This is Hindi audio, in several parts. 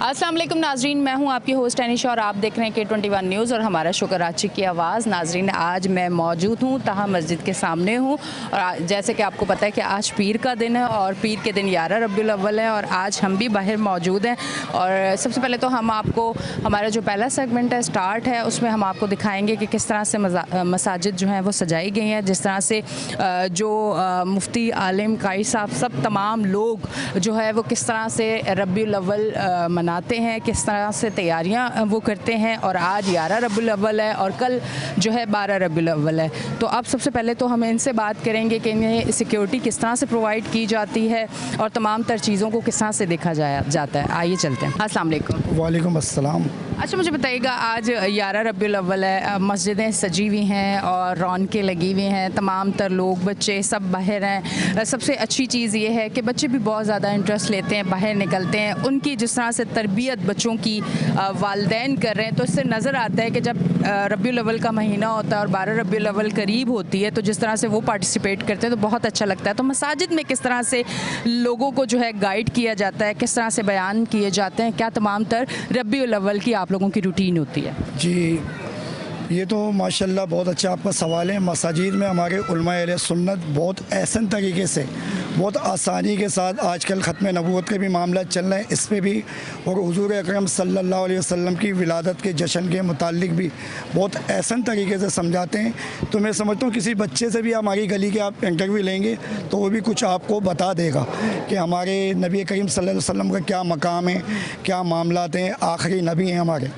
अस्सलाम वालेकुम नाजरीन, मैं हूं आपकी होस्ट अनीशा और आप देख रहे हैं K21 न्यूज़ और हमारा शो कराची की आवाज़। नाजरीन, आज मैं मौजूद हूं तहा मस्जिद के सामने हूं और जैसे कि आपको पता है कि आज पीर का दिन है और पीर के दिन 11 रबीउल अव्वल है और आज हम भी बाहर मौजूद हैं। और सबसे पहले तो हम आपको हमारा जो पहला सेगमेंट है स्टार्ट है उसमें हम आपको दिखाएँगे कि किस तरह से मसाजिद जो हैं वो सजाई गई हैं, जिस तरह से जो मुफ्ती आलिम काई साहब सब तमाम लोग जो है वो किस तरह से रबीउल अव्वल मनाते हैं, किस तरह से तैयारियां वो करते हैं। और आज 11 रबीउल अव्वल है और कल जो है 12 रबीउल अव्वल है। तो अब सबसे पहले तो हम इनसे बात करेंगे कि इन्हें सिक्योरिटी किस तरह से प्रोवाइड की जाती है और तमाम तर चीज़ों को किस तरह से देखा जाता है। आइए चलते हैं। अस्सलाम वालेकुम। वालेकुम अस्सलाम। अच्छा, मुझे बताइएगा, आज 11 रबीउल अव्वल है, मस्जिदें सजी हुई हैं और रौनकें लगी हुई हैं, तमाम तर लोग बच्चे सब बाहर हैं। सबसे अच्छी चीज़ ये है कि बच्चे भी बहुत ज़्यादा इंटरेस्ट लेते हैं, बाहर निकलते हैं। उनकी जिस तरह से तरबियत बच्चों की वालिदैन कर रहे हैं तो इससे नज़र आता है कि जब रबीउल अव्वल का महीना होता है और 12 रबीउल अव्वल करीब होती है तो जिस तरह से वो पार्टिसिपेट करते हैं तो बहुत अच्छा लगता है। तो मसाजिद में किस तरह से लोगों को जो है गाइड किया जाता है, किस तरह से बयान किए जाते हैं, क्या तमाम तर रबीउल अव्वल की आप लोगों की रूटीन होती है? जी, ये तो माशाल्लाह बहुत अच्छा आपका सवाल है। मसाजिद में हमारे उलमाए अहले सुन्नत बहुत एहसन तरीके से, बहुत आसानी के साथ आजकल ख़त्म नबूवत के भी मामला चल रहे हैं, इस पर भी और हुज़ूर अकरम सल्लल्लाहु अलैहि वसल्लम की विलादत के जश्न के मुतालिक भी बहुत एहसन तरीके से समझाते हैं। तो मैं समझता हूँ किसी बच्चे से भी हमारी गली के आप इंटरव्यू लेंगे तो वो भी कुछ आपको बता देगा कि हमारे नबी करीम सल्लल्लाहु अलैहि वसल्लम का क्या मकाम है, क्या मामलात हैं, आखिरी नबी हैं हमारे।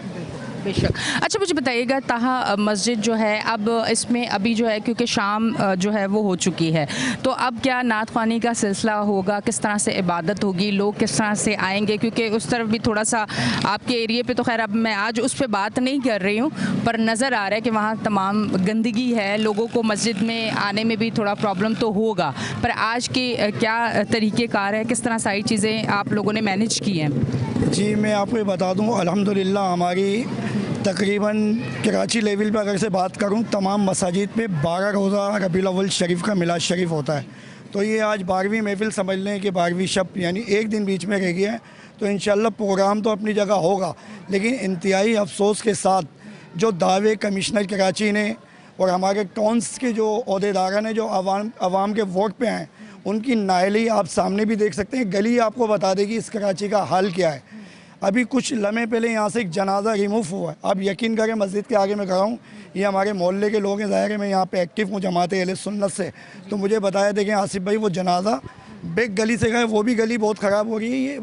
बेशक। अच्छा, मुझे बताइएगा, तहा मस्जिद जो है अब इसमें अभी जो है क्योंकि शाम जो है वो हो चुकी है तो अब क्या नात ख़्वानी का सिलसिला होगा, किस तरह से इबादत होगी, लोग किस तरह से आएंगे? क्योंकि उस तरफ भी थोड़ा सा आपके एरिए पे तो खैर अब मैं आज उस पर बात नहीं कर रही हूँ, पर नज़र आ रहा है कि वहाँ तमाम गंदगी है, लोगों को मस्जिद में आने में भी थोड़ा प्रॉब्लम तो होगा। पर आज के क्या तरीक़ेकार है, किस तरह सारी चीज़ें आप लोगों ने मैनेज की हैं? जी, मैं आपको ये बता दूँ, अल्हम्दुलिल्लाह हमारी तकरीबन कराची लेवल पर अगर से बात करूं, तमाम मसाजिद पे 12 रोज़ा रबीउल अव्वल शरीफ का मिलाद शरीफ होता है। तो ये आज 12वीं महफिल समझ लें कि 12वीं शब यानी एक दिन बीच में रह गया है। तो इंशाअल्लाह प्रोग्राम तो अपनी जगह होगा, लेकिन इंतहाई अफसोस के साथ जो दावे कमिश्नर कराची ने और हमारे टाउन्स के जो अहदेदारान ने जो अवाम के वोट पे हैं उनकी नाअहली आप सामने भी देख सकते हैं। गली आपको बता देगी इस कराची का हाल क्या है। अभी कुछ लम्हे पहले यहाँ से एक जनाजा रिमूव हुआ है। आप यकीन करें, मस्जिद के आगे मैं खड़ा हूँ, ये हमारे मोहल्ले के लोग हैं, ज़ाहिर है मैं यहाँ पे एक्टिव हूँ जमात अहले सुन्नत से। तो मुझे बताया देखें आसिफ भाई, वो जनाजा बेग गली से गए, वो भी गली बहुत ख़राब हो रही है।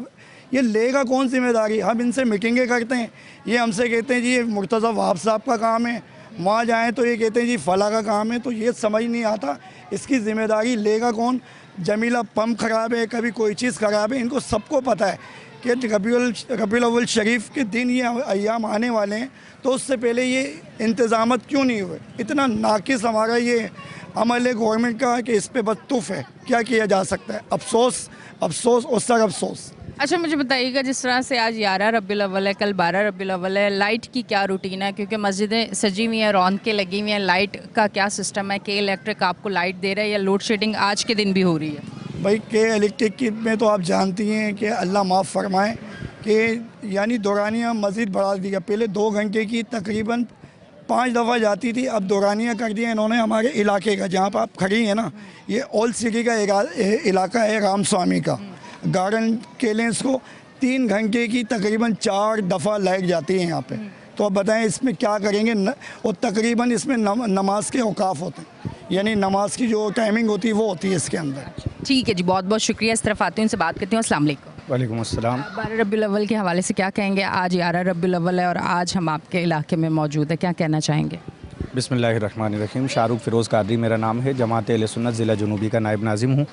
ये लेगा कौन जिम्मेदारी? हम इनसे मीटिंगें करते हैं, ये हमसे कहते हैं जी ये मुर्तज़ा वहाब साहब का काम है, वहाँ जाएँ तो ये कहते हैं जी फ़ला का काम है। तो ये समझ नहीं आता इसकी ज़िम्मेदारी लेगा कौन? जमीला पम्प ख़राब है, कभी कोई चीज़ ख़राब है, इनको सबको पता है कि रबीउल अव्वल शरीफ के दिन ये अय्याम आने वाले हैं, तो उससे पहले ये इंतज़ामत क्यों नहीं हुए? इतना नाकिस हमारा ये अमल है गवर्नमेंट का कि इस पर बदतूफ़ है। क्या किया जा सकता है? अफसोस, अफसोस और सर अफसोस। अच्छा, मुझे बताइएगा, जिस तरह से आज 11 रबीउल अव्वल है, कल 12 रबीउल अव्वल है, लाइट की क्या रूटीन है? क्योंकि मस्जिदें सजी हुई हैं, रौनकें लगी हुई हैं, लाइट का क्या सिस्टम है? के इलेक्ट्रिक आपको लाइट दे रहा है या लोड शेडिंग आज के दिन भी हो रही है? भाई, के इलेक्ट्रिक की में तो आप जानती हैं कि अल्लाह माफ़ फरमाए कि यानी दौरानियाँ मज़ीद बढ़ा दिया। पहले 2 घंटे की तकरीबन 5 दफ़ा जाती थी, अब दौरानियाँ कर दिया इन्होंने हमारे इलाके का। जहाँ पर आप खड़ी हैं ना, ये ओल्ड सिटी का इलाका है, राम स्वामी का गार्डन के लिए इसको 3 घंटे की तकरीबन 4 दफ़ा लाइट जाती है यहाँ पे। तो अब बताएं इसमें क्या करेंगे? और तकरीबन इसमें नमाज के औकाफ होते हैं, यानी नमाज की जो टाइमिंग होती है वो होती है इसके अंदर। ठीक है जी, बहुत बहुत शुक्रिया। इस तरफ आती हूँ, उनसे बात करती हूँ। अस्सलाम वालेकुम। वालेकुम अस्सलाम। 12 रबीउल अव्वल के हवाले से क्या कहेंगे? आज 11 रबीउल अव्वल है और आज हम आपके इलाके में मौजूद है, क्या कहना चाहेंगे? बिस्मिल्लाहिर्रहमानिर्रहीम। शाहरुख फ़िरोज़ कादरी मेरा नाम है। जमात अहले सुन्नत ज़िला जनूबी का नायब नाज़िम हूँ।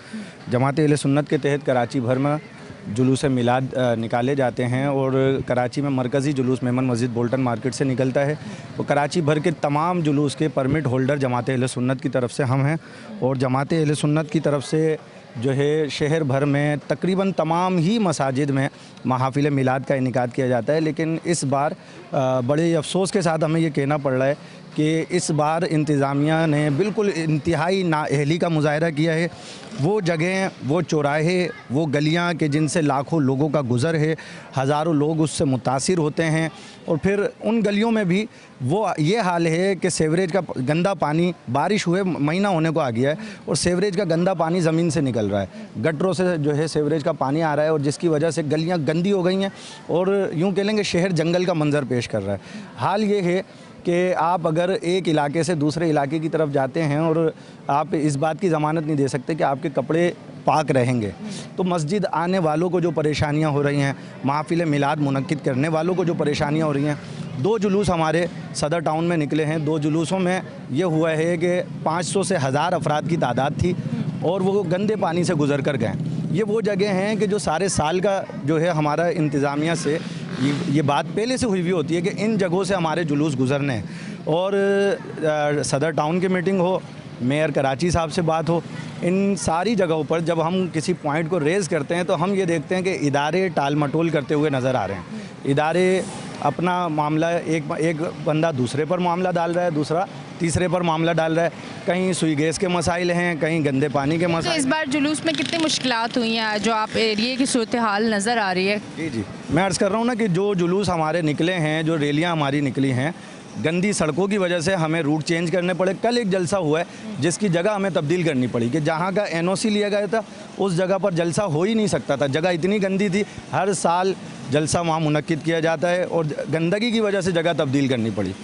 जमात अहले सुन्नत के तहत कराची भर में जुलूस मिलाद निकाले जाते हैं और कराची में मरकज़ी जुलूस मेमन मस्जिद बोल्टन मार्केट से निकलता है। तो कराची भर के तमाम जुलूस के परमिट होल्डर जमात अहले सुन्नत की तरफ से हम हैं और जमात अहले सुन्नत की तरफ से जो है शहर भर में तकरीबन तमाम ही मसाजिद में महाफिल मिलाद का इनेकाद किया जाता है। लेकिन इस बार बड़े अफसोस के साथ हमें ये कहना पड़ रहा है कि इस बार इंतज़ामिया ने बिल्कुल इंतहाई नाअहली का मुज़ाहरा किया है। वो जगहें, वो चौराहे, वो गलियां कि जिनसे लाखों लोगों का गुज़र है, हज़ारों लोग उससे मुतासिर होते हैं, और फिर उन गलियों में भी वो ये हाल है कि सीवरेज का गंदा पानी, बारिश हुए महीना होने को आ गया है और सीवरेज का गंदा पानी ज़मीन से निकल रहा है, गटरों से जो है सीवरेज का पानी आ रहा है, और जिसकी वजह से गलियाँ गंदी हो गई हैं और यूँ कह लेंगे शहर जंगल का मंजर पेश कर रहा है। हाल ये है कि आप अगर एक इलाके से दूसरे इलाके की तरफ जाते हैं और आप इस बात की ज़मानत नहीं दे सकते कि आपके कपड़े पाक रहेंगे, तो मस्जिद आने वालों को जो परेशानियां हो रही हैं, महफिल मिलाद मुनक्किद करने वालों को जो परेशानियां हो रही हैं। 2 जुलूस हमारे सदर टाउन में निकले हैं। 2 जुलूसों में ये हुआ है कि 500 से 1000 अफराद की तादाद थी और वो गंदे पानी से गुजर कर गए। ये वो जगह हैं कि जो सारे साल का जो है हमारा इंतज़ामिया से ये बात पहले से हुई हुई होती है कि इन जगहों से हमारे जुलूस गुजरने हैं। और सदर टाउन की मीटिंग हो, मेयर कराची साहब से बात हो, इन सारी जगहों पर जब हम किसी पॉइंट को रेज़ करते हैं तो हम ये देखते हैं कि इदारे टाल मटोल करते हुए नज़र आ रहे हैं। इदारे अपना मामला, एक बंदा दूसरे पर मामला डाल रहा है, दूसरा तीसरे पर मामला डाल रहा है। कहीं सुई गैस के मसाइल हैं, कहीं गंदे पानी के मसाइल। तो इस बार जुलूस में कितनी मुश्किलात हुई हैं जो आप एरिए की सूरत हाल नज़र आ रही है? जी, मैं अर्ज़ कर रहा हूँ ना कि जो जुलूस हमारे निकले हैं, जो रैलियाँ हमारी निकली हैं, गंदी सड़कों की वजह से हमें रूट चेंज करने पड़े। कल एक जलसा हुआ है जिसकी जगह हमें तब्दील करनी पड़ी कि जहाँ का NOC लिया गया था उस जगह पर जलसा हो ही नहीं सकता था, जगह इतनी गंदी थी। हर साल जलसा वहाँ मुनक्किद किया जाता है और गंदगी की वजह से जगह तब्दील करनी पड़ी।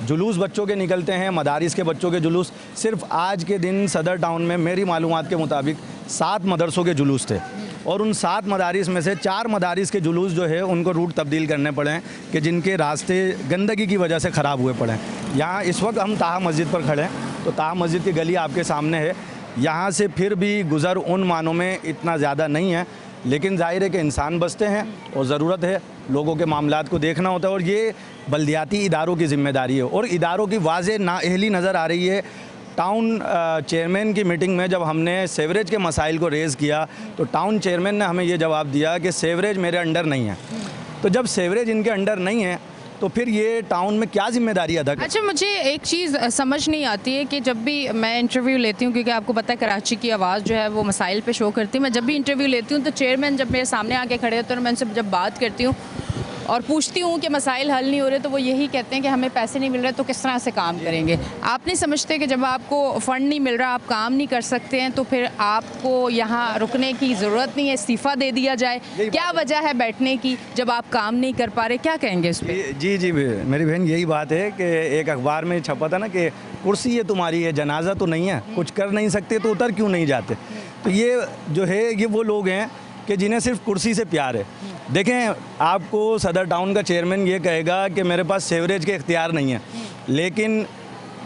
जुलूस बच्चों के निकलते हैं, मदारिस के बच्चों के जुलूस। सिर्फ आज के दिन सदर टाउन में मेरी मालूमात के मुताबिक 7 मदरसों के जुलूस थे और उन 7 मदारिस में से 4 मदारिस के जुलूस जो है उनको रूट तब्दील करने पड़े हैं कि जिनके रास्ते गंदगी की वजह से ख़राब हुए पड़े हैं। यहाँ इस वक्त हम ताहा मस्जिद पर खड़े हैं, तो ताहा मस्जिद की गली आपके सामने है। यहाँ से फिर भी गुज़र उन मानों में इतना ज़्यादा नहीं है, लेकिन जाहिर है कि इंसान बसते हैं और ज़रूरत है, लोगों के मामलात को देखना होता है और ये बल्दियाती इदारों की ज़िम्मेदारी है और इदारों की वाज़ेह नाअहली नज़र आ रही है। टाउन चेयरमैन की मीटिंग में जब हमने सीवरेज के मसाइल को रेज़ किया तो टाउन चेयरमैन ने हमें ये जवाब दिया कि सीवरेज मेरे अंडर नहीं है। तो जब सीवरेज इनके अंडर नहीं है तो फिर ये टाउन में क्या जिम्मेदारी अदा कर। अच्छा, मुझे एक चीज़ समझ नहीं आती है कि जब भी मैं इंटरव्यू लेती हूँ, क्योंकि आपको पता है कराची की आवाज़ जो है वो मसाइल पे शो करती है, मैं जब भी इंटरव्यू लेती हूँ तो चेयरमैन जब मेरे सामने आके खड़े होते हैं और मैं उनसे जब बात करती हूँ और पूछती हूँ कि मसाइल हल नहीं हो रहे, तो वो यही कहते हैं कि हमें पैसे नहीं मिल रहे तो किस तरह से काम करेंगे। आप नहीं समझते कि जब आपको फ़ंड नहीं मिल रहा, आप काम नहीं कर सकते हैं, तो फिर आपको यहाँ रुकने की ज़रूरत नहीं है, इस्तीफ़ा दे दिया जाए? क्या वजह है बैठने की जब आप काम नहीं कर पा रहे? क्या कहेंगे इस पर? जी मेरी बहन, यही बात है कि एक अखबार में छपा था ना कि कुर्सी ये तुम्हारी है, जनाजा तो नहीं है, कुछ कर नहीं सकते तो उतर क्यों नहीं जाते। तो ये जो है ये वो लोग हैं कि जिन्हें सिर्फ कुर्सी से प्यार है। देखें, आपको सदर टाउन का चेयरमैन ये कहेगा कि मेरे पास सीवरेज के इख्तियार नहीं है, लेकिन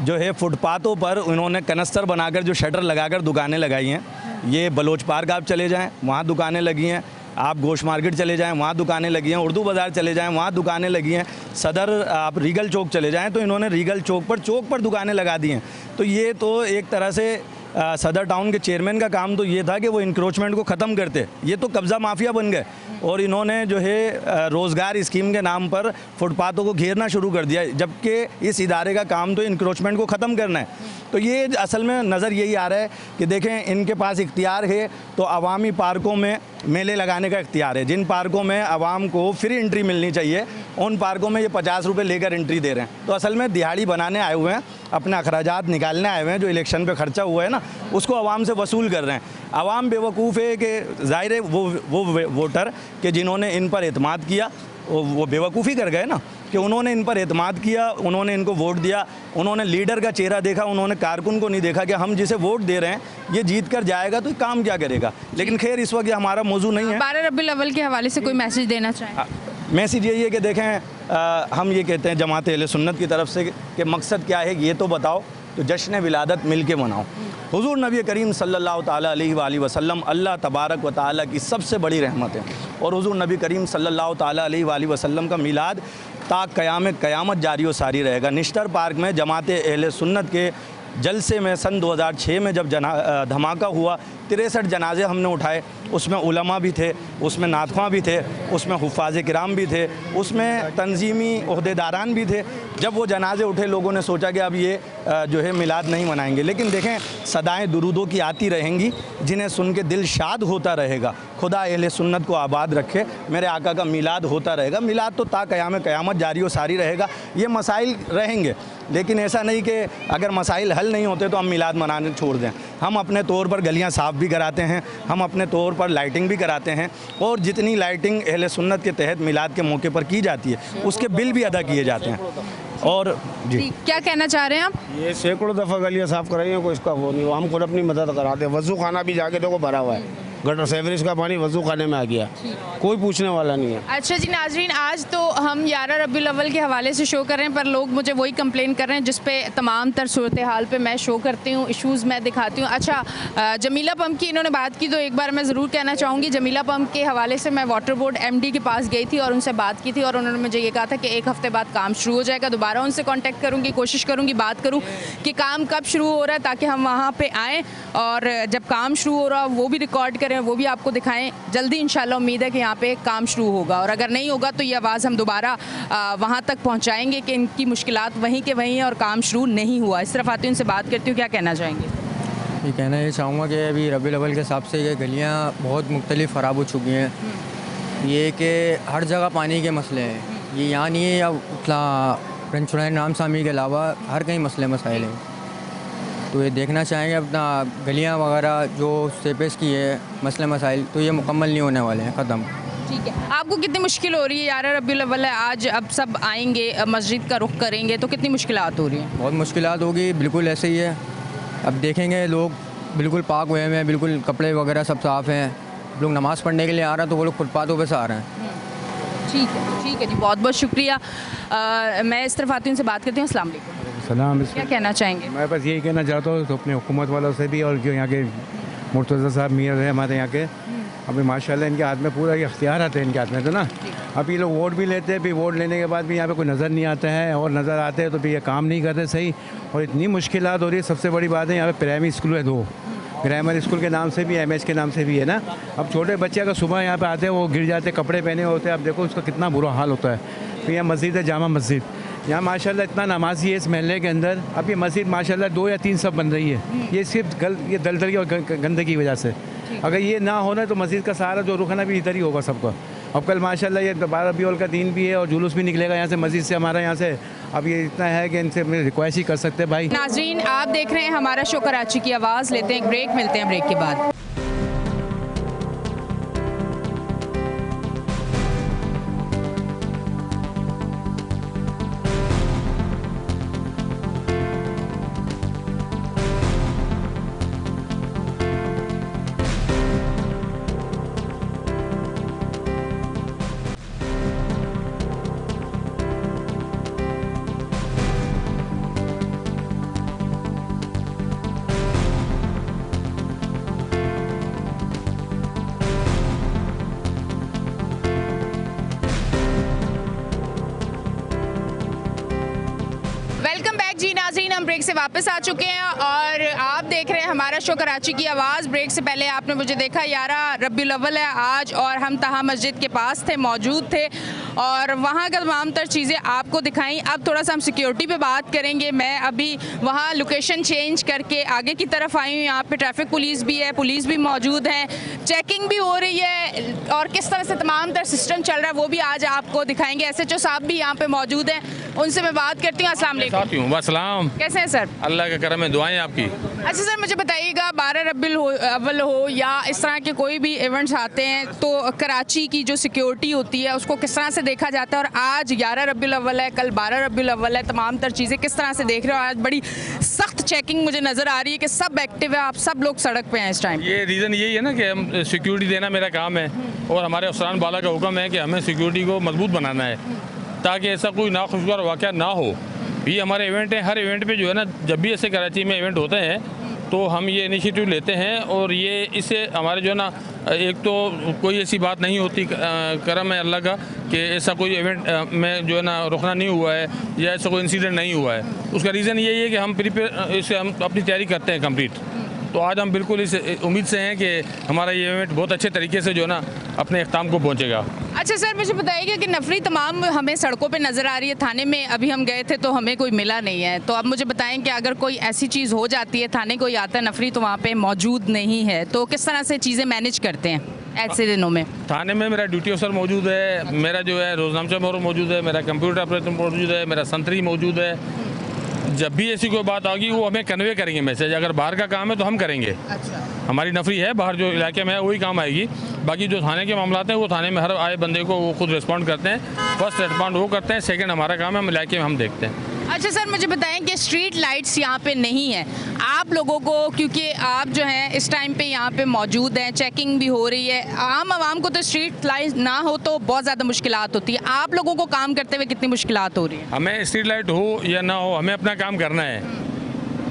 जो है फुटपाथों पर उन्होंने कनस्तर बनाकर जो शटर लगाकर दुकानें लगाई हैं। ये बलोच पार्क आप चले जाएं, वहाँ दुकानें लगी हैं। आप गोश्त मार्केट चले जाएं, वहाँ दुकानें लगी हैं। उर्दू बाज़ार चले जाएं, वहाँ दुकानें लगी हैं। सदर आप रीगल चौक चले जाएं तो इन्होंने रीगल चौक पर दुकानें लगा दी हैं। तो ये तो एक तरह से सदर टाउन के चेयरमैन का काम तो ये था कि वो इंक्रोचमेंट को ख़त्म करते। ये तो कब्ज़ा माफिया बन गए और इन्होंने जो है रोज़गार स्कीम के नाम पर फुटपाथों को घेरना शुरू कर दिया, जबकि इस इदारे का काम तो इंक्रोचमेंट को ख़त्म करना है। तो ये असल में नज़र यही आ रहा है कि देखें, इनके पास इख्तियार है तो अवामी पार्कों में मेले लगाने का इख्तियार है। जिन पार्कों में आवाम को फ्री एंट्री मिलनी चाहिए उन पार्कों में ये 50 रुपये लेकर एंट्री दे रहे हैं। तो असल में दिहाड़ी बनाने आए हुए हैं, अपने अखराजात निकालने आए हुए हैं। जो इलेक्शन पे खर्चा हुआ है ना, उसको आवाम से वसूल कर रहे हैं। आवाम बेवकूफ़ है कि ज़ाहिर है वो वोटर कि जिन्होंने इन पर एतमाद किया वो बेवकूफ़ी कर गए ना, कि उन्होंने इन पर एतमाद किया, उन्होंने इनको वोट दिया, उन्होंने लीडर का चेहरा देखा, उन्होंने कारकुन को नहीं देखा कि हम जिसे वोट दे रहे हैं ये जीत कर जाएगा तो काम क्या करेगा। लेकिन खैर इस वक्त ये हमारा मौजू नहीं है। 12 रबीउल अव्वल के हवाले से कोई मैसेज देना चाहें? मैसेज यही है कि देखें, हम ये कहते हैं जमात अहले सुन्नत की तरफ से कि मकसद क्या है ये तो बताओ, तो जश्न विलादत मिल के मनाओ। हुज़ूर नबी करीम सल्लल्लाहु ताला अलैहि वसल्लम अल्लाह तबारक व ताला की सबसे बड़ी रहमत है और हुज़ूर नबी करीम सल्लल्लाहु ताला अलैहि वसल्लम का मिलाद ता क़यामत जारी व सारी रहेगा। निश्तर पार्क में जमात अहले सुन्नत के जलसे में सन 2006 में जब धमाका हुआ, 63 जनाजे हमने उठाए। उसमें उलमा भी थे, उसमें नातख़्वां भी थे, उसमें हुफ़ाज़ किराम भी थे, उसमें तंजीमी ओहदेदारान भी थे। जब वो जनाजे उठे लोगों ने सोचा कि अब ये जो है मिलाद नहीं मनाएंगे। लेकिन देखें, सदाएं दुरूदों की आती रहेंगी, जिन्हें सुन के दिल शाद होता रहेगा। खुदा अहले सुन्नत को आबाद रखे। मेरे आका का मिलाद होता रहेगा। मिलाद तो ता क़यामत जारी व सारी रहेगा। ये मसाइल रहेंगे, लेकिन ऐसा नहीं कि अगर मसाइल हल नहीं होते तो हम मिलाद मनाने छोड़ दें। हम अपने तौर पर गलियां साफ़ भी कराते हैं, हम अपने तौर पर लाइटिंग भी कराते हैं, और जितनी लाइटिंग अहले सुन्नत के तहत मिलाद के मौके पर की जाती है उसके बिल भी अदा किए जाते हैं। और जी, क्या कहना चाह रहे हैं आप? ये सैकड़ों दफ़ा गलियाँ साफ़ कराई हैं, कोई इसका वो नहीं। हम खुद अपनी मदद कराते हैं। वज़ू खाना भी जाके देखो भरा हुआ है, गटर सेवरेज का पानी वज़ू खाने में आ गया, कोई पूछने वाला नहीं है। अच्छा जी नाजरीन, आज तो हम 11 रबीउल अव्वल के हवाले से शो कर रहे हैं, पर लोग मुझे वही कंप्लेन कर रहे हैं जिस पे तमाम तर सूरत हाल पे मैं शो करती हूँ, इश्यूज़ मैं दिखाती हूँ। अच्छा, जमीला पम्प की इन्होंने बात की, तो एक बार मैं ज़रूर कहना चाहूँगी, जमीला पम्प के हवाले से मैं वाटर बोर्ड MD के पास गई थी और उनसे बात की थी, और उन्होंने मुझे ये कहा था कि एक हफ़्ते बाद काम शुरू हो जाएगा। दोबारा उनसे कॉन्टैक्ट करूँगी, कोशिश करूँगी, बात करूँ कि काम कब शुरू हो रहा है, ताकि हम वहाँ पर आएँ और जब काम शुरू हो रहा वो भी रिकॉर्ड करें, वो भी आपको दिखाएं। जल्दी इंशाल्लाह उम्मीद है कि यहाँ पे काम शुरू होगा, और अगर नहीं होगा तो ये आवाज़ हम दोबारा वहाँ तक पहुँचाएंगे कि इनकी मुश्किलात वहीं के वहीं हैं और काम शुरू नहीं हुआ। इस तरफ आती हूँ, उनसे बात करती हूँ, क्या कहना चाहेंगे? ये कहना ये चाहूँगा कि अभी रबीउल अव्वल के हिसाब से ये गलियाँ बहुत मुख्तलिफ ख़राब हो चुकी हैं। ये कि हर जगह पानी के मसले हैं, ये यहाँ नहीं है या रंचुराइन नाम सामी के अलावा हर कहीं मसले मसाइल हैं। तो ये देखना चाहेंगे अपना गलियाँ वगैरह जो सेपेस की है मसले मसाइल, तो ये मुकम्मल नहीं होने वाले हैं, ख़त्म। ठीक है, आपको कितनी मुश्किल हो रही है? 11 रबीउल अव्वल है आज, अब सब आएंगे, मस्जिद का रुख करेंगे, तो कितनी मुश्किलात हो रही हैं? बहुत मुश्किलात होगी, बिल्कुल ऐसे ही है। अब देखेंगे लोग बिल्कुल पाक हुए हैं, बिल्कुल कपड़े वगैरह सब साफ़ हैं, लोग नमाज़ पढ़ने के लिए आ रहे हैं तो वो लोग फुटपाथों पे से आ रहे हैं। ठीक है जी, बहुत बहुत शुक्रिया। मैं इस तरफ आती हूँ, उनसे बात करती हूँ। अस्सलाम वालेकुम। सलाम। क्या कहना चाहेंगे? मैं बस यही कहना चाहता हूँ तो अपने हुकूमत वालों से भी, और जो यहाँ के मुर्तज़ा साहब मियाँ है हमारे यहाँ के, अभी माशाल्लाह इनके हाथ में पूरा ये अख्तियार आते हैं इनके हाथ में, तो ना अब ये लोग वोट भी लेते हैं, फिर वोट लेने के बाद भी यहाँ पे कोई नज़र नहीं आता है, और नज़र आते हैं तो फिर ये काम नहीं करते सही, और इतनी मुश्किलात हो रही है। सबसे बड़ी बात है यहाँ पे प्राइमरी स्कूल है 2, ग्रामर स्कूल के नाम से भी MH के नाम से भी है ना। अब छोटे बच्चे अगर सुबह यहाँ पे आते हैं वो गिर जाते, कपड़े पहने होते हैं, अब देखो उसका कितना बुरा हाल होता है। फिर यहाँ मस्जिद है, जामा मस्जिद, यहाँ माशाल्लाह इतना नमाजी है इस महल्ले के अंदर। अब ये मस्जिद माशाल्लाह 2 या 3 सब बन रही है, ये सिर्फ ये दलदली और गंदगी की वजह से। अगर ये ना होना तो मस्जिद का सहारा जो रुखना भी इधर ही होगा सबका। अब कल माशाल्लाह ये 12 रबीउल का दिन भी है और जुलूस भी निकलेगा यहाँ से मस्जिद से, हमारा यहाँ से। अब ये इतना है कि इनसे मैं रिक्वेस्ट ही कर सकते हैं भाई। नाजरीन, आप देख रहे हैं हमारा शो कराची की आवाज़। लेते हैं एक ब्रेक, मिलते हैं ब्रेक के बाद। हम ब्रेक से वापस आ चुके हैं और आप देख रहे हैं हमारा शो कराची की आवाज़। ब्रेक से पहले आपने मुझे देखा, 11 रबीउल अव्वल है आज और हम तहा मस्जिद के पास थे, मौजूद थे और वहाँ का तमाम तर चीज़ें आपको दिखाई। अब थोड़ा सा हम सिक्योरिटी पे बात करेंगे। मैं अभी वहाँ लोकेशन चेंज करके आगे की तरफ आई हूँ। यहाँ पे ट्रैफिक पुलिस भी है, पुलिस भी मौजूद है, चेकिंग भी हो रही है और किस तरह से तमाम तर सिस्टम चल रहा है वो भी आज आपको दिखाएंगे। SHO साहब भी यहाँ पे मौजूद हैं, उनसे मैं बात करती हूँ। अस्सलाम वालेकुम। वालेकुम। कैसे हैं सर? अल्लाह का करम है, दुआएं आपकी। अच्छा सर, मुझे बताइएगा 12 रबीउल अव्वल हो या इस तरह के कोई भी इवेंट्स आते हैं तो कराची की जो सिक्योरिटी होती है उसको किस तरह से देखा जाता है? और आज 11 रबीउल अव्वल है, कल 12 रबीउल अव्वल है, तमाम तर चीज़ें किस तरह से देख रहे हो? आज बड़ी सख्त चेकिंग मुझे नज़र आ रही है कि सब एक्टिव है, आप सब लोग सड़क पे हैं इस टाइम। ये रीज़न यही है ना कि हम सिक्योरिटी देना मेरा काम है और हमारे अफसरान बाला का हुक्म है कि हमें सिक्योरिटी को मजबूत बनाना है ताकि ऐसा कोई नाखुशगवार वाक़या ना हो। ये हमारे इवेंट है, हर इवेंट पे जो है ना, जब भी ऐसे कराची में इवेंट होते हैं तो हम ये इनिशिएटिव लेते हैं और ये इससे हमारे जो है ना, एक तो कोई ऐसी बात नहीं होती, करम है अल्लाह का कि ऐसा कोई इवेंट में जो है ना रुकना नहीं हुआ है या ऐसा कोई इंसिडेंट नहीं हुआ है। उसका रीज़न यही है कि हम प्रिपेयर इससे हम अपनी तैयारी करते हैं कंप्लीट। तो आज हम बिल्कुल इस उम्मीद से हैं कि हमारा ये इवेंट बहुत अच्छे तरीके से जो है ना अपने अख्ताम को पहुँचेगा। अच्छा सर, मुझे बताइएगा कि नफरी तमाम हमें सड़कों पे नज़र आ रही है। थाने में अभी हम गए थे तो हमें कोई मिला नहीं है, तो अब मुझे बताएं कि अगर कोई ऐसी चीज़ हो जाती है, थाने कोई आता है, नफरी तो वहाँ पे मौजूद नहीं है, तो किस तरह से चीज़ें मैनेज करते हैं ऐसे दिनों में? थाने में मेरा ड्यूटी अफसर मौजूद है, मेरा जो है रोजनामचा मोहर मौजूद है, मेरा कंप्यूटर ऑपरेटर मौजूद है, मेरा संतरी मौजूद है। जब भी ऐसी कोई बात आएगी वो हमें कन्वे करेंगे मैसेज। अगर बाहर का काम है तो हम करेंगे। अच्छा, हमारी नफरी है बाहर जो इलाके में है वही काम आएगी। बाकी जो थाने के मामला हैं वो थाने में हर आए बंदे को वो खुद रिस्पॉन्ड करते हैं। फर्स्ट रिस्पॉन्ड वो करते हैं, सेकंड हमारा काम है, हम इलाके में हम देखते हैं। अच्छा सर, मुझे बताएं कि स्ट्रीट लाइट्स यहाँ पे नहीं है आप लोगों को, क्योंकि आप जो हैं इस टाइम पे यहाँ पे मौजूद हैं, चेकिंग भी हो रही है। आम आवाम को तो स्ट्रीट लाइट ना हो तो बहुत ज़्यादा मुश्किलात होती है, आप लोगों को काम करते हुए कितनी मुश्किलात हो रही है? हमें स्ट्रीट लाइट हो या ना हो, हमें अपना काम करना है।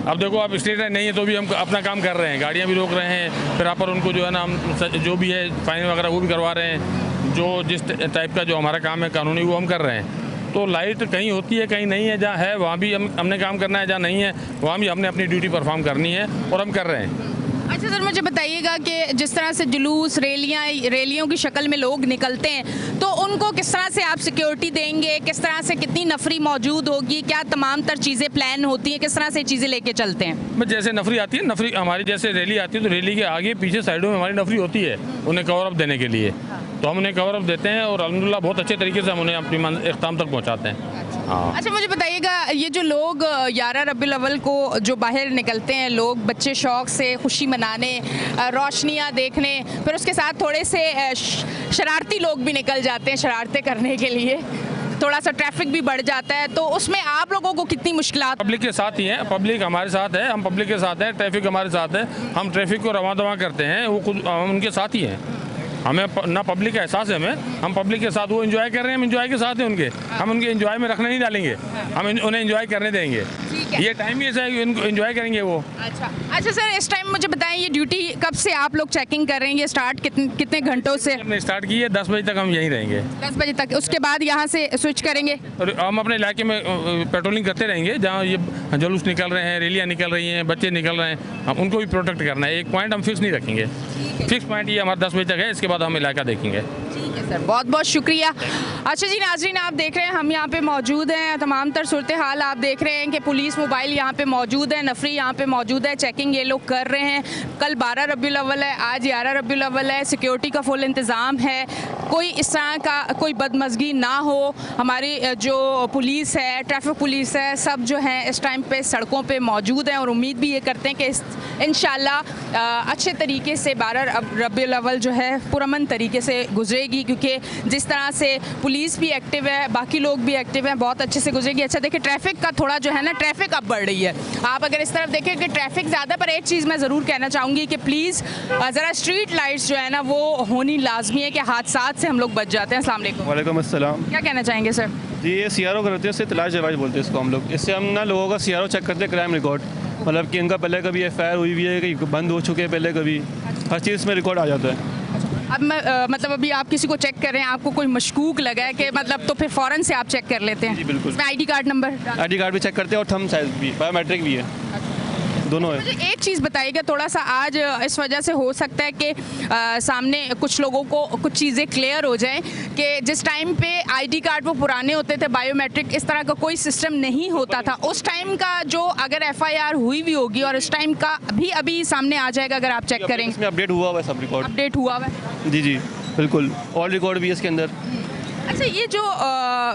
अब देखो, आप स्ट्रीट लाइट नहीं है तो भी हम अपना काम कर रहे हैं, गाड़ियाँ भी रोक रहे हैं, फिर आप पर उनको जो है ना हम जो भी है फाइन वगैरह वो भी करवा रहे हैं। जो जिस टाइप का जो हमारा काम है कानूनी वो हम कर रहे हैं। तो लाइट कहीं होती है कहीं नहीं है, जहाँ है वहाँ भी हमने काम करना है, जहाँ नहीं है वहाँ भी हमने अपनी ड्यूटी परफॉर्म करनी है और हम कर रहे हैं। अच्छा सर, मुझे बताइएगा कि जिस तरह से जुलूस रैलियों की शक्ल में लोग निकलते हैं तो उनको किस तरह से आप सिक्योरिटी देंगे, किस तरह से कितनी नफरी मौजूद होगी, क्या तमाम तर चीज़ें प्लान होती हैं, किस तरह से चीज़ें लेके चलते हैं? जैसे नफरी आती है, नफरी हमारी जैसे रैली आती है तो रैली के आगे पीछे साइडों में हमारी नफरी होती है उन्हें कवर अप देने के लिए, तो हम उन्हें कवर अप देते हैं और अल्हम्दुलिल्लाह बहुत अच्छे तरीके से हम उन्हें अपनी इख्ताम तक पहुँचाते हैं। हाँ। अच्छा, मुझे बताइएगा ये जो लोग 11 रबीउल अव्वल को जो बाहर निकलते हैं लोग, बच्चे शौक से खुशी मनाने, रोशनियाँ देखने, फिर उसके साथ थोड़े से शरारती लोग भी निकल जाते हैं शरारतें करने के लिए, थोड़ा सा ट्रैफिक भी बढ़ जाता है, तो उसमें आप लोगों को कितनी मुश्किलात? पब्लिक के साथ ही हैं, पब्लिक हमारे साथ है, हम पब्लिक के साथ हैं, ट्रैफिक हमारे साथ है, हम ट्रैफिक को रवां दवा करते हैं, वो खुद हम उनके साथ ही हैं। हमें ना पब्लिक का एहसास है, हम पब्लिक के साथ, वो एंजॉय कर रहे हैं, हम एंजॉय के साथ हैं उनके, हम उनके एंजॉय में रखने नहीं डालेंगे, हम उन्हें एंजॉय करने देंगे। ये टाइम ही ऐसा है कि उनको एंजॉय करेंगे वो। अच्छा सर, इस टाइम मुझे बताएं ये ड्यूटी कब से आप लोग चेकिंग कर रहे हैं, ये स्टार्ट कितने घंटों से? हमने स्टार्ट की है 10 बजे तक हम यहीं रहेंगे। 10 बजे तक, उसके बाद यहाँ से स्विच करेंगे? और हम अपने इलाके में पेट्रोलिंग करते रहेंगे, जहाँ ये जुलूस निकल रहे हैं, रैलियाँ निकल रही हैं, बच्चे निकल रहे हैं, हम उनको भी प्रोटेक्ट करना है। एक पॉइंट हम फिक्स नहीं रखेंगे, फिक्स पॉइंट ये हमारा 10 बजे तक है, इसके बाद हम इलाका देखेंगे। ठीक है सर, बहुत बहुत शुक्रिया। अच्छा जी नाज़रीन, आप देख रहे हैं हम यहाँ पे मौजूद हैं, तमाम तर सूरत हाल आप देख रहे हैं कि पुलिस मोबाइल यहाँ पे मौजूद है, नफरी यहाँ पे मौजूद है, चेकिंग ये लोग कर रहे हैं। कल 12 रबीउल अव्वल है, आज 11 रबीउल अव्वल है, सिक्योरिटी का फुल इंतज़ाम है, कोई इस तरह का कोई बदमज़गी ना हो। हमारी जो पुलिस है, ट्रैफिक पुलिस है, सब जो है इस टाइम पे सड़कों पे मौजूद हैं और उम्मीद भी ये करते हैं कि इंशाल्लाह अच्छे तरीके से 12 रबीउल अव्वल जो है पुरअमन तरीके से गुजरेगी, क्योंकि जिस तरह से पुलिस भी एक्टिव है, बाकी लोग भी एक्टिव हैं, बहुत अच्छे से गुजरेगी। अच्छा देखिए, ट्रैफिक का थोड़ा जो है ना, ट्रैफिक अब बढ़ रही है। आप अगर इस तरफ देखें कि ट्रैफिक ज़्यादा, पर एक चीज़ मैं ज़रूर कहना चाहूँगी कि प्लीज़ ज़रा स्ट्रीट लाइट्स जो है ना वो होनी लाजमी है कि हादसात से हम लोग बच जाते हैं। अस्सलाम वालेकुम। वालेकुम अस्सलाम। क्या कहना चाहेंगे सर? जी, ये CRO करते हैं, इससे तलाश जवाज बोलते हैं इसको हम लोग। इससे हम ना लोगों का CRO चेक करते हैं, क्राइम रिकॉर्ड, मतलब कि इनका पहले कभी FIR हुई हुई है, कहीं बंद हो चुके हैं पहले, कभी हर चीज़ में रिकॉर्ड आ जाता है। अब मैं मतलब अभी आप किसी को चेक कर रहे हैं, आपको कोई मशकूक लगा है कि मतलब, तो फिर फ़ौरन से आप चेक कर लेते हैं? जी बिल्कुल। इसमें ID card number? ID card भी चेक करते हैं और थंब साइज भी, बायोमेट्रिक भी है, दोनों है। मुझे एक चीज़ बताइएगा, थोड़ा सा आज इस वजह से हो सकता है कि सामने कुछ लोगों को कुछ चीज़ें क्लियर हो जाएं कि जिस टाइम पे ID कार्ड वो पुराने होते थे, बायोमेट्रिक, इस तरह का कोई सिस्टम नहीं होता था, उस टाइम का जो अगर FIR हुई भी होगी और इस टाइम का भी अभी सामने आ जाएगा अगर आप चेक करेंगे? इसमें अपडेट हुआ हुआ है, सब रिकॉर्ड अपडेट हुआ हुआ है? जी जी बिल्कुल, ऑल रिकॉर्ड भी है इसके अंदर। अच्छा, ये जो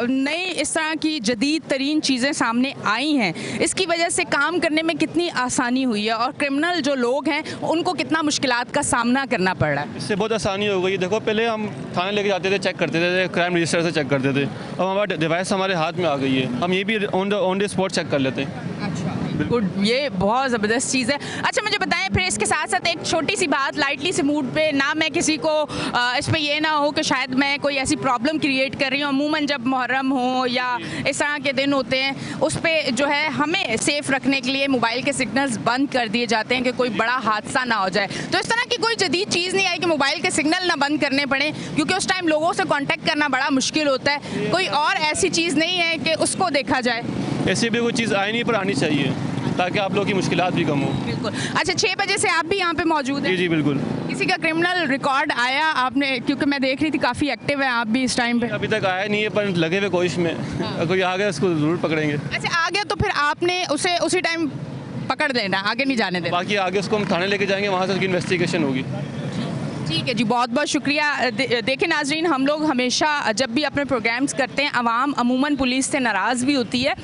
नई इस तरह की जदीद तरीन चीज़ें सामने आई हैं, इसकी वजह से काम करने में कितनी आसानी हुई है और क्रिमिनल जो लोग हैं उनको कितना मुश्किलात का सामना करना पड़ रहा है? इससे बहुत आसानी हो गई। देखो, पहले हम थाने लेके जाते थे, चेक करते थे, क्राइम रजिस्टर से चेक करते थे, अब हमारा डिवाइस हमारे हाथ में आ गई है, हम ये भी ऑन द स्पॉट चेक कर लेते हैं। अच्छा, गुड, ये बहुत ज़बरदस्त चीज़ है। अच्छा, मुझे बताएं फिर इसके साथ साथ एक छोटी सी बात, लाइटली से मूड पे ना, मैं किसी को इस पे ये ना हो कि शायद मैं कोई ऐसी प्रॉब्लम क्रिएट कर रही हूँ। अमूमन जब मुहर्रम हो या इस तरह के दिन होते हैं, उस पर जो है हमें सेफ़ रखने के लिए मोबाइल के सिग्नल्स बंद कर दिए जाते हैं कि कोई बड़ा हादसा ना हो जाए। तो इस तरह की कोई जदीद चीज़ नहीं आई कि मोबाइल के सिग्नल ना बंद करने पड़े, क्योंकि उस टाइम लोगों से कॉन्टेक्ट करना बड़ा मुश्किल होता है। कोई और ऐसी चीज़ नहीं है कि उसको देखा जाए? ऐसी भी कोई चीज़ आई नहीं, पर आनी चाहिए। ताकि आप लोगों की मुश्किलात भी कम हो। बिल्कुल। अच्छा, 6 बजे से आप भी यहाँ पे मौजूद हैं? जी जी बिल्कुल। किसी का क्रिमिनल रिकॉर्ड आया आपने, क्योंकि मैं देख रही थी काफ़ी एक्टिव है आप भी इस टाइम पे? अभी तक आया नहीं है, पर लगे हुए कोशिश में, कोई आ गया उसको ज़रूर पकड़ेंगे। अच्छा, आ गया तो फिर आपने उसे उसी टाइम पकड़ देना, आगे नहीं जाने देना? बाकी आगे उसको हम थाने लेके जाएंगे, वहाँ से उसकी इन्वेस्टिगेशन होगी। ठीक है जी, बहुत बहुत शुक्रिया। देखिए नाजरीन, हम लोग हमेशा जब भी अपने प्रोग्राम्स करते हैं, आवाम अमूमन पुलिस से नाराज़ भी होती है,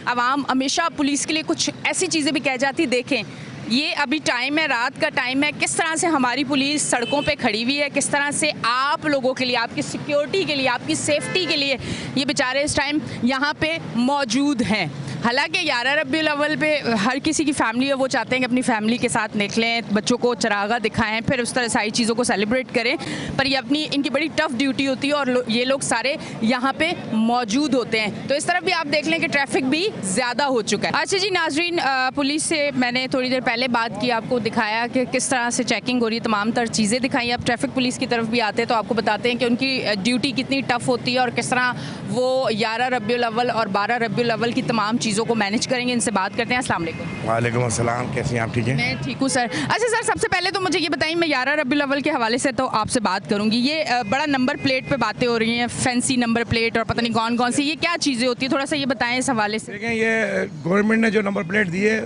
आवाम हमेशा पुलिस के लिए कुछ ऐसी चीज़ें भी कह जाती। देखें, ये अभी टाइम है, रात का टाइम है, किस तरह से हमारी पुलिस सड़कों पे खड़ी हुई है, किस तरह से आप लोगों के लिए, आपकी सिक्योरिटी के लिए, आपकी सेफ्टी के लिए ये बेचारे इस टाइम यहाँ पे मौजूद हैं। हालांकि 11 रबीउल अव्वल पे हर किसी की फैमिली है, वो चाहते हैं कि अपनी फैमिली के साथ निकलें, बच्चों को चरागा दिखाएं, फिर उस तरह सारी चीज़ों को सेलिब्रेट करें, पर ये अपनी इनकी बड़ी टफ ड्यूटी होती है और ये लोग सारे यहाँ पे मौजूद होते हैं। तो इस तरफ भी आप देख लें कि ट्रैफिक भी ज़्यादा हो चुका है। अच्छा जी नाजरीन, पुलिस से मैंने थोड़ी देर पहले बात की, आपको दिखाया कि किस तरह से चेकिंग हो रही है, तमाम तर चीज़ें दिखाई। अब ट्रैफिक पुलिस की तरफ भी आते हैं तो आपको बताते हैं कि उनकी ड्यूटी कितनी टफ होती है और किस तरह वो 11 रबीउल अव्वल और 12 रबीउल अव्वल की तमाम चीज़ों को मैनेज करेंगे। इनसे बात करते हैं। अस्सलाम वालेकुम। वालेकुम अस्सलाम, कैसी हैं आप? ठीक है, मैं ठीक हूँ सर। अच्छा सर, सबसे पहले तो मुझे ये बताइए, मैं 11 रबीउल अव्वल के हवाले से तो आपसे बात करूँगी, ये बड़ा नंबर प्लेट पे बातें हो रही हैं, फैंसी नंबर प्लेट और पता नहीं कौन कौन सी, ये क्या चीज़ें होती है, थोड़ा सा ये बताएं इस हवाले से। देखें, ये गवर्नमेंट ने जो नंबर प्लेट दी है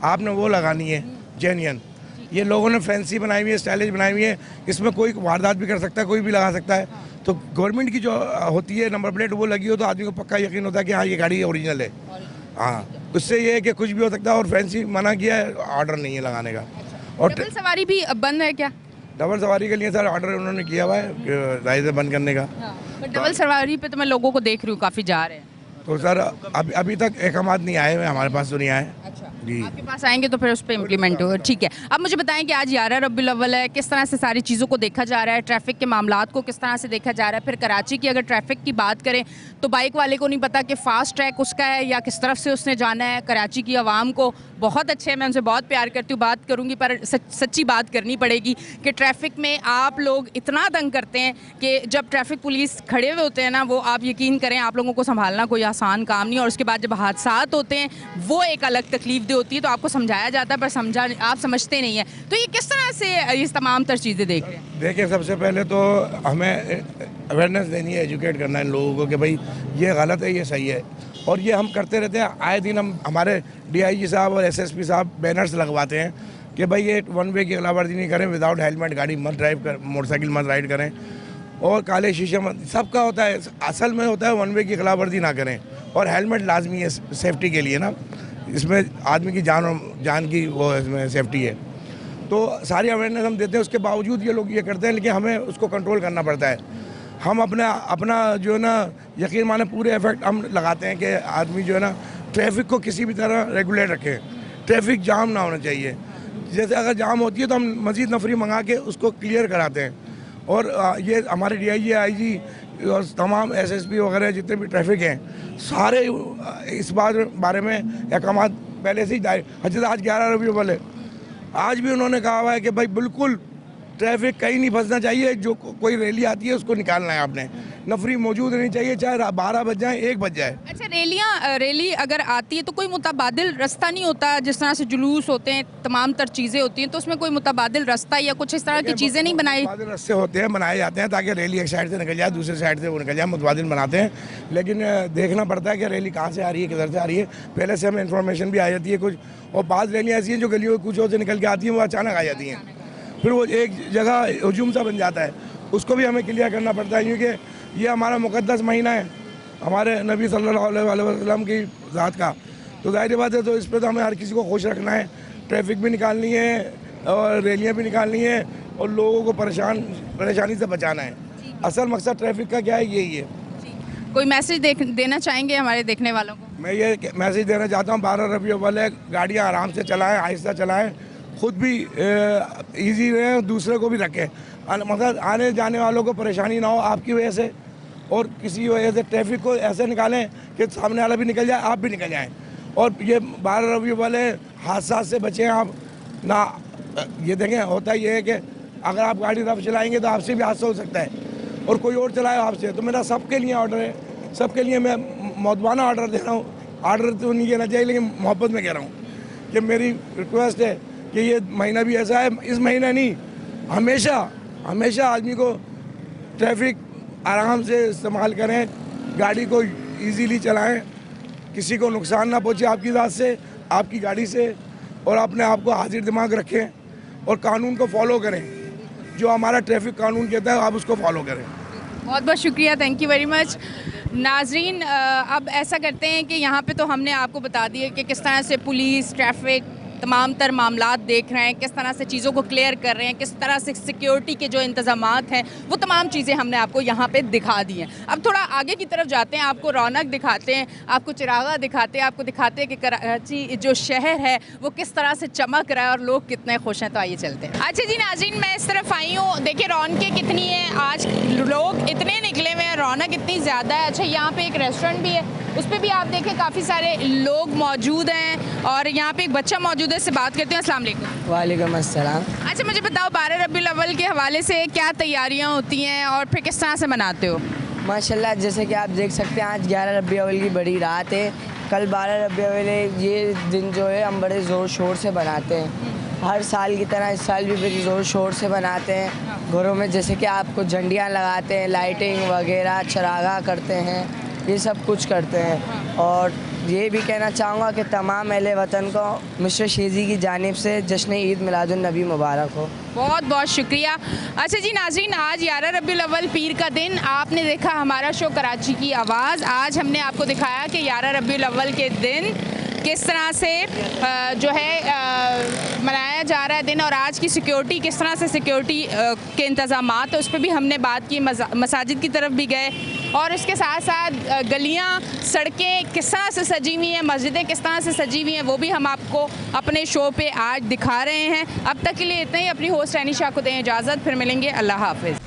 आपने वो लगानी है जेन्युइन। ये लोगों ने फैंसी बनाई हुई है, स्टाइलिश बनाई हुई है, इसमें कोई वारदात भी कर सकता है, कोई भी लगा सकता है। तो गवर्नमेंट की जो होती है नंबर प्लेट वो लगी हो तो आदमी को पक्का यकीन होता है कि हाँ ये गाड़ी ओरिजिनल है। हाँ, उससे ये है कि कुछ भी हो सकता है, और फैंसी मना किया है, ऑर्डर नहीं है लगाने का। और डबल सवारी भी बंद है क्या? डबल सवारी के लिए सर ऑर्डर उन्होंने किया हुआ है राय से बंद करने का। पर डबल सवारी पे तो मैं लोगों को देख रही हूँ काफ़ी जा रहे हैं। तो सर अभी तक अहकामात नहीं आए हुए, हमारे पास तो नहीं आए। अच्छा, जी, आपके पास आएंगे तो फिर उस पर इम्प्लीमेंट होगा। ठीक है, अब मुझे बताएं कि आज 11 रबीउल अव्वल है, किस तरह से सारी चीज़ों को देखा जा रहा है, ट्रैफिक के मामलात को किस तरह से देखा जा रहा है। फिर कराची की अगर ट्रैफिक की बात करें तो बाइक वाले को नहीं पता कि फ़ास्ट ट्रैक उसका है या किस तरफ से उसने जाना है। कराची की आवाम को बहुत अच्छे हैं, मैं उनसे बहुत प्यार करती हूँ, बात करूँगी, पर सच्ची बात करनी पड़ेगी कि ट्रैफिक में आप लोग इतना तंग करते हैं कि जब ट्रैफिक पुलिस खड़े हुए होते हैं ना, वो आप यकीन करें आप लोगों को संभालना कोई आसान काम नहीं, और उसके बाद जब हादसात होते हैं वो एक अलग तकलीफदेह होती है। तो आपको समझाया जाता है पर आप समझते नहीं हैं। तो ये किस तरह से इस तमाम तर चीज़ें देख रहे हैं? देखिए, सबसे पहले तो हमें अवेयरनेस देनी है, एजुकेट करना है इन लोगों को कि भाई ये गलत है, ये सही है, और ये हम करते रहते हैं। आए दिन हम हमारे DIG साहब और SSP साहब बैनर्स लगवाते हैं कि भाई ये वन वे की खिलाफवर्जी नहीं करें, विदाउट हेलमेट गाड़ी मत ड्राइव कर, मोटरसाइकिल मत राइड करें, और काले शीशे मत, सबका होता है। असल में होता है वन वे की खिलाफवर्जी ना करें, और हेलमेट लाजमी है सेफ्टी के लिए ना, इसमें आदमी की जान की वो इसमें सेफ्टी है। तो सारी अवेयरनेस हम देते हैं, उसके बावजूद ये लोग ये करते हैं, लेकिन हमें उसको कंट्रोल करना पड़ता है। हम अपना जो है ना यकीन माने पूरे एफर्ट हम लगाते हैं कि आदमी जो है ना ट्रैफिक को किसी भी तरह रेगुलेट रखें, ट्रैफिक जाम ना होना चाहिए। जैसे अगर जाम होती है तो हम मज़ीद नफरी मंगा के उसको क्लियर कराते हैं, और ये हमारे DIG IG और तमाम SSP वगैरह जितने भी ट्रैफिक हैं सारे इस बारे में अहकाम पहले से ही जैसे आज 11 रबीउल अव्वल है, आज भी उन्होंने कहा हुआ है कि भाई बिल्कुल ट्रैफिक कहीं नहीं फंसना चाहिए, जो कोई रैली आती है उसको निकालना है आपने, नफरी मौजूद नहीं चाहिए, चाहे 12 बज जाए 1 बज जाए। अच्छा, रैली अगर आती है तो कोई मुतबादिल रास्ता नहीं होता? जिस तरह से जुलूस होते हैं, तमाम तर चीज़ें होती हैं, तो उसमें कोई मुतबादिल रास्ता या कुछ इस तरह की चीज़ें नहीं बनाई? मुतबादिल रास्ते होते हैं, बनाए जाते हैं ताकि रैली एक साइड से निकल जाए, दूसरे साइड से वो निकल जाए, मुतबादिल बनाते हैं। लेकिन देखना पड़ता है कि रैली कहाँ से आ रही है, किधर से आ रही है, पहले से हमें इन्फॉर्मेशन भी आ जाती है कुछ, और बाज़ रैलियाँ ऐसी हैं जो गलियों कुछ और से निकल के आती हैं, वो अचानक आ जाती हैं, फिर वो एक जगह हजूम सा बन जाता है, उसको भी हमें क्लियर करना पड़ता है, क्योंकि ये हमारा मुक़द्दस महीना है हमारे नबी सल्लल्लाहु अलैहि वसल्लम की ज़ात का। तो जाहिर बात है, तो इस पर तो हमें हर किसी को खुश रखना है, ट्रैफिक भी निकालनी है और रैलियाँ भी निकालनी है, और लोगों को परेशानी से बचाना है। असल मकसद ट्रैफिक का क्या है, यही है। कोई मैसेज देना चाहेंगे हमारे देखने वालों को? मैं ये मैसेज देना चाहता हूँ, 12 रबीउल अव्वल है, गाड़ियाँ आराम से चलाएँ, आहिस्ता चलाएँ, खुद भी इजी रहें, दूसरे को भी रखें, मतलब आने जाने वालों को परेशानी ना हो आपकी वजह से, और किसी वजह से ट्रैफिक को ऐसे निकालें कि सामने वाला भी निकल जाए, आप भी निकल जाएं। और ये 12 रबीउल वाले हादसा से बचें आप ना। ये देखें, होता ये है कि अगर आप गाड़ी रफ चलाएंगे तो आपसे भी हादसा हो सकता है, और कोई और चलाए आपसे। तो मेरा सबके लिए ऑर्डर है, सबके लिए मैं मौदवाना ऑर्डर दे रहा हूँ, ऑर्डर तो नहीं कहना चाहिए लेकिन मोहब्बत में कह रहा हूँ कि मेरी रिक्वेस्ट है कि ये महीना भी ऐसा है, इस महीना नहीं, हमेशा हमेशा आदमी को ट्रैफिक आराम से इस्तेमाल करें, गाड़ी को इजीली चलाएं, किसी को नुकसान ना पहुंचे आपकी ज़ात से, आपकी गाड़ी से, और अपने आप को हाजिर दिमाग रखें और कानून को फॉलो करें। जो हमारा ट्रैफिक कानून कहता है आप उसको फॉलो करें। बहुत बहुत शुक्रिया, थैंक यू वेरी मच। नाजरीन, अब ऐसा करते हैं कि यहाँ पे तो हमने आपको बता दिया कि किस तरह से पुलिस ट्रैफिक तमाम तर मामलात देख रहे हैं, किस तरह से चीज़ों को क्लियर कर रहे हैं, किस तरह से सिक्योरिटी के जो इंतज़ामात हैं वो तमाम चीज़ें हमने आपको यहाँ पे दिखा दी हैं। अब थोड़ा आगे की तरफ जाते हैं, आपको रौनक दिखाते हैं, आपको चिरागा दिखाते हैं, आपको दिखाते हैं कि कराची जो शहर है वो किस तरह से चमक रहा है और लोग कितने खुश हैं। तो आइए चलते हैं। अच्छा जी नाज़रीन, मैं इस तरफ आई हूँ, देखिए रौनकें कितनी हैं, आज लोग इतने निकले हुए हैं, रौनक इतनी ज़्यादा है। अच्छा, यहाँ पर एक रेस्टोरेंट भी है, उस पर भी आप देखें काफ़ी सारे लोग मौजूद हैं और यहाँ पे एक बच्चा मौजूद है, इससे बात करते हैं। अस्सलाम वालेकुम। वालेकुम अस्सलाम। अच्छा, मुझे बताओ 12 रबीउल अव्वल के हवाले से क्या तैयारियाँ होती हैं और फिर किस तरह से मनाते हो? माशाल्लाह, जैसे कि आप देख सकते हैं आज 11 रबीउल अव्वल की बड़ी रात है। कल 12 रबीउल अव्वल है। ये दिन जो है हम बड़े ज़ोर शोर से बनाते हैं, हर साल की तरह इस साल भी बड़ी ज़ोर शोर से बनाते हैं। घरों में जैसे कि आपको झंडियाँ लगाते हैं, लाइटिंग वगैरह, चरागा करते हैं, ये सब कुछ करते हैं। और ये भी कहना चाहूँगा कि तमाम अहले वतन को मिस्टर शेज़ी की जानिब से जश्न ईद मिलादुन नबी मुबारक हो। बहुत बहुत शुक्रिया। अच्छा जी नाज़रीन, आज 11 रबीउल अव्वल पीर का दिन, आपने देखा हमारा शो कराची की आवाज़। आज हमने आपको दिखाया कि 11 रबीउल अव्वल के दिन किस तरह से जो है मनाया जा रहा है दिन, और आज की सिक्योरिटी किस तरह से सिक्योरिटी के इंतज़ामात है उस पर भी हमने बात की। मसाजिद की तरफ भी गए और इसके साथ साथ गलियाँ, सड़कें किस तरह से सजी हुई हैं, मस्जिदें किस तरह से सजी हुई हैं, वो भी हम आपको अपने शो पे आज दिखा रहे हैं। अब तक के लिए इतना ही। अपनी होस्ट एनिशा को दें इजाज़त, फिर मिलेंगे। अल्लाह हाफ़िज़।